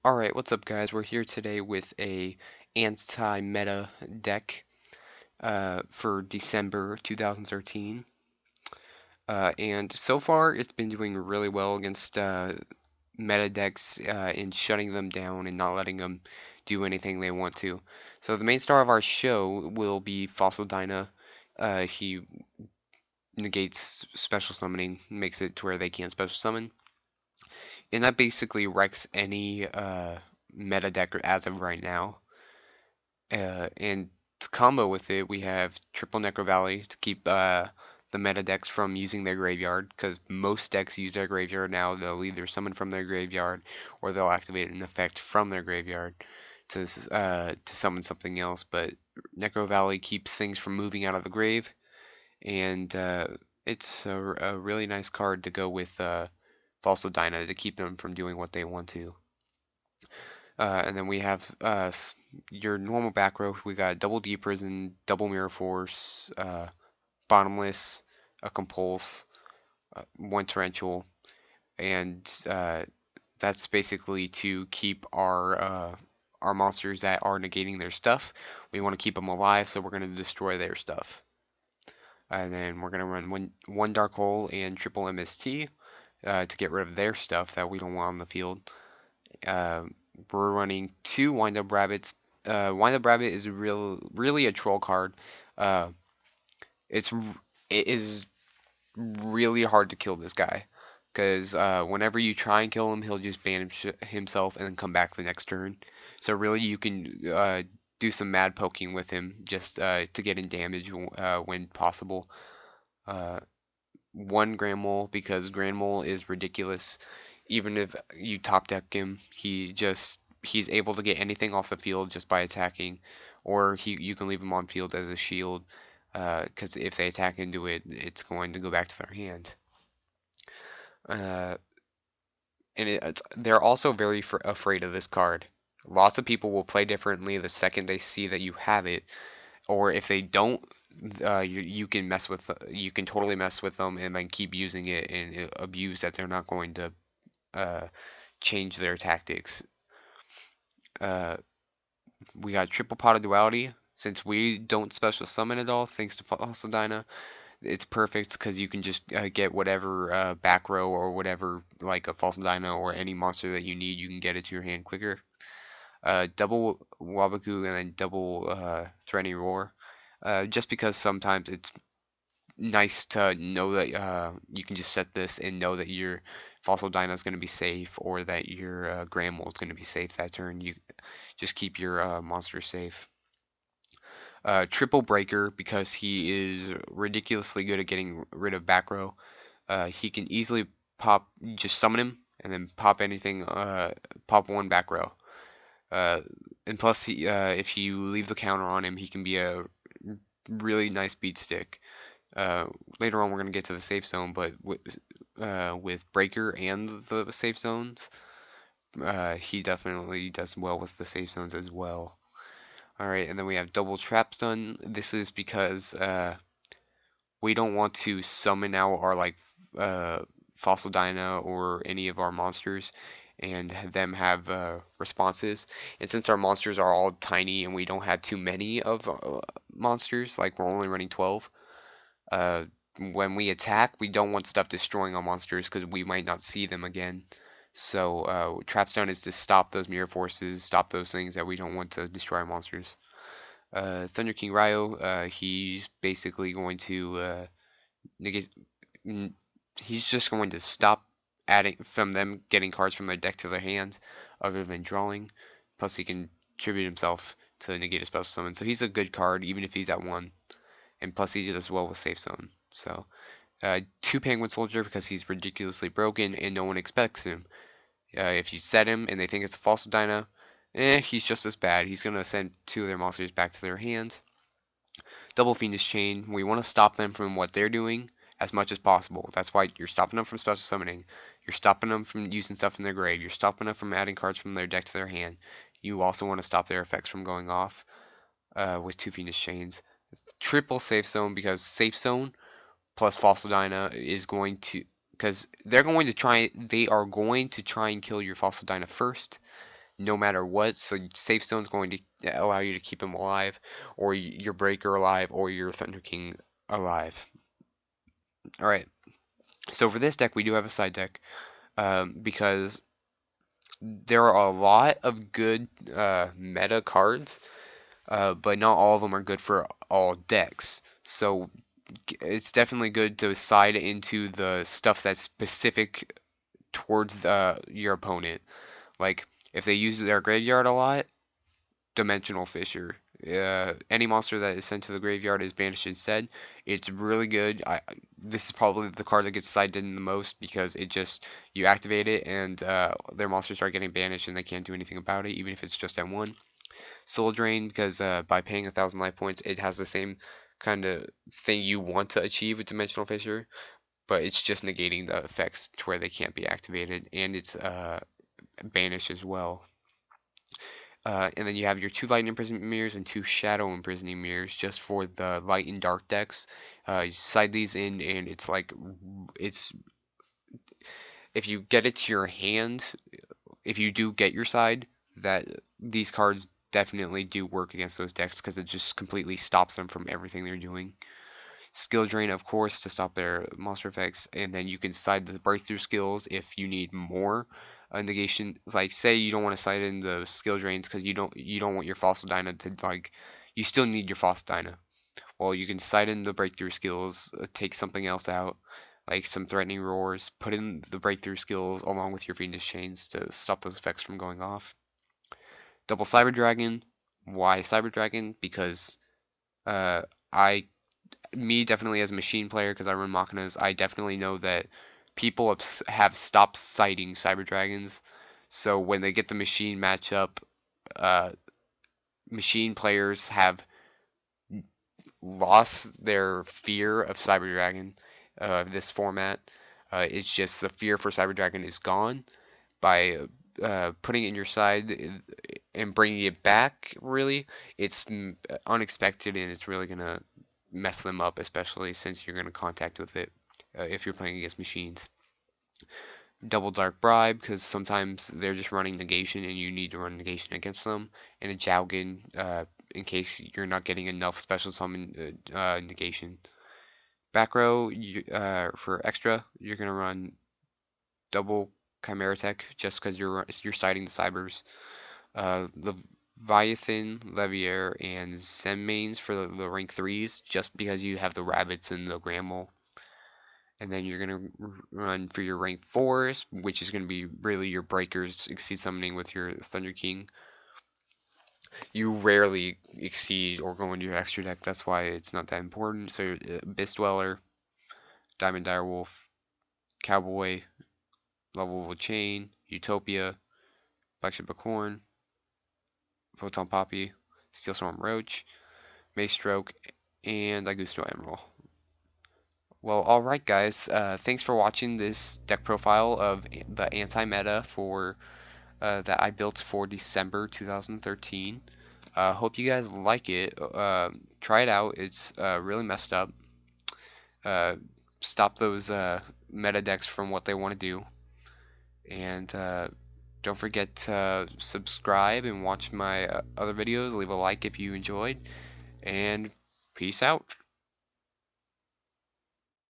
Alright, what's up guys? We're here today with a anti-meta deck for December 2013. And so far it's been doing really well against meta decks in shutting them down and not letting them do anything they want to. So the main star of our show will be Fossil Dyna. He negates special summoning, makes it to where they can't special summon. And that basically wrecks any meta deck as of right now. And to combo with it, we have triple Necro Valley to keep the meta decks from using their graveyard, because most decks use their graveyard now. They'll either summon from their graveyard or they'll activate an effect from their graveyard to summon something else. But Necro Valley keeps things from moving out of the grave, and it's a really nice card to go with Fossil Dyna to keep them from doing what they want to. And then we have your normal back row. We got double D Prison, double Mirror Force, Bottomless, a Compulse, one Torrential, and that's basically to keep our monsters that are negating their stuff. We want to keep them alive, so we're going to destroy their stuff. And then we're going to run one Dark Hole and triple MST to get rid of their stuff that we don't want on the field. We're running two Wind Up Rabbits. Wind Up Rabbit is really a troll card. It is really hard to kill this guy, because whenever you try and kill him, he'll just ban himself and then come back the next turn. So really, you can do some mad poking with him just to get in damage when possible. One Grand Mole, because Grand Mole is ridiculous. Even if you top deck him, he's able to get anything off the field just by attacking, or you can leave him on field as a shield, because if they attack into it, it's going to go back to their hand. They're also very afraid of this card. Lots of people will play differently the second they see that you have it, or if they don't, you can totally mess with them and then keep using it and abuse that they're not going to change their tactics. We got triple Pot of Duality. Since we don't special summon at all, thanks to Fossil Dyna, it's perfect because you can just get whatever back row or whatever, like a Fossil Dyna or any monster that you need, you can get it to your hand quicker. Double Wabaku and then double Threatening Roar. Just because sometimes it's nice to know that you can just set this and know that your Fossil Dyna is going to be safe, or that your Grand Mole is going to be safe that turn. You just keep your monster safe. Triple Breaker, because he is ridiculously good at getting rid of back row. He can easily just summon him and then pop anything, pop one back row. And plus, if you leave the counter on him, he can be a really nice beat stick. Later on, we're going to get to the safe zone, but with Breaker and the safe zones, he definitely does well with the safe zones as well. Alright, and then we have double Trap Stun. This is because we don't want to summon out our Fossil Dyna or any of our monsters and them have responses. And since our monsters are all tiny and we don't have too many of monsters, like we're only running 12, when we attack, we don't want stuff destroying our monsters because we might not see them again. So Trap Stun is to stop those mirror forces, stop those things that we don't want to destroy our monsters. Thunder King Ryo, he's basically going to negate. He's just going to stop adding from them getting cards from their deck to their hand, other than drawing. Plus, he can tribute himself to negate a special summon. So he's a good card, even if he's at 1. And plus, he does well with safe zone. So, 2 Penguin Soldier, because he's ridiculously broken and no one expects him. If you set him and they think it's a Fossil Dyna, he's just as bad. He's going to send 2 of their monsters back to their hands. Double Fiendish Chain. We want to stop them from what they're doing as much as possible. That's why you're stopping them from special summoning. You're stopping them from using stuff in their grave. You're stopping them from adding cards from their deck to their hand. You also want to stop their effects from going off with 2 Fiendish Chains. Triple Safe Zone, because Safe Zone plus Fossil Dyna is going to, because they are going to try and kill your Fossil Dyna first, no matter what. So Safe Stone's going to allow you to keep him alive, or your Breaker alive, or your Thunder King alive. Alright, so for this deck, we do have a side deck, because there are a lot of good meta cards, but not all of them are good for all decks. So it's definitely good to side into the stuff that's specific towards your opponent. Like, if they use their graveyard a lot, Dimensional Fissure. Any monster that is sent to the graveyard is banished instead. It's really good. This is probably the card that gets sided in the most, because it just, you activate it and their monsters start getting banished and they can't do anything about it, even if it's just M1. Soul Drain, because by paying 1,000 life points, it has the same kind of thing you want to achieve with Dimensional Fissure, but it's just negating the effects to where they can't be activated, and it's banished as well. And then you have your 2 Light Imprisonment Mirrors and 2 Shadow Imprisoning Mirrors, just for the light and dark decks. You side these in, and it's like, if you get it to your hand, if you do get your side, that these cards definitely do work against those decks, because it just completely stops them from everything they're doing. Skill Drain, of course, to stop their monster effects, and then you can side the Breakthrough skills if you need more negation. Like, say you don't want to side in the Skill Drains because you don't want your Fossil Dyna to, like, you still need your Fossil Dyna. Well, you can side in the Breakthrough skills, take something else out, like some Threatening Roars, put in the Breakthrough skills along with your Fiendish Chains to stop those effects from going off. Double Cyber Dragon. Why Cyber Dragon? Because me definitely as a machine player, because I run Machinas, I definitely know that people have stopped citing Cyber Dragons. So when they get the machine matchup, machine players have lost their fear of Cyber Dragon. This format, it's just the fear for Cyber Dragon is gone by putting it in your side and bringing it back. Really, it's unexpected, and it's really gonna mess them up, especially since you're gonna contact with it if you're playing against machines. Double Dark Bribe, because sometimes they're just running negation and you need to run negation against them, and a Jowgen in case you're not getting enough special summon negation. Back row, for extra, you're gonna run double Chimera Tech just because you're siding the Cybers. Leviathan, Leviair, and Zen mains for the rank 3s, just because you have the Rabbits and the Grammel. And then you're going to run for your rank 4s, which is going to be really your Breakers, Exceed Summoning with your Thunder King. You rarely exceed or go into your extra deck, that's why it's not that important. So Abyss Dweller, Diamond Direwolf, Cowboy, Level of Chain, Utopia, Black Ship of Corn, Photon Poppy, Steel Storm Roach, Mace Stroke, and Augusto Emerald. Well, alright guys, thanks for watching this deck profile of the anti-meta for that I built for December 2013. Hope you guys like it. Try it out. It's really messed up. Stop those meta decks from what they want to do. And don't forget to subscribe and watch my other videos. Leave a like if you enjoyed. And peace out.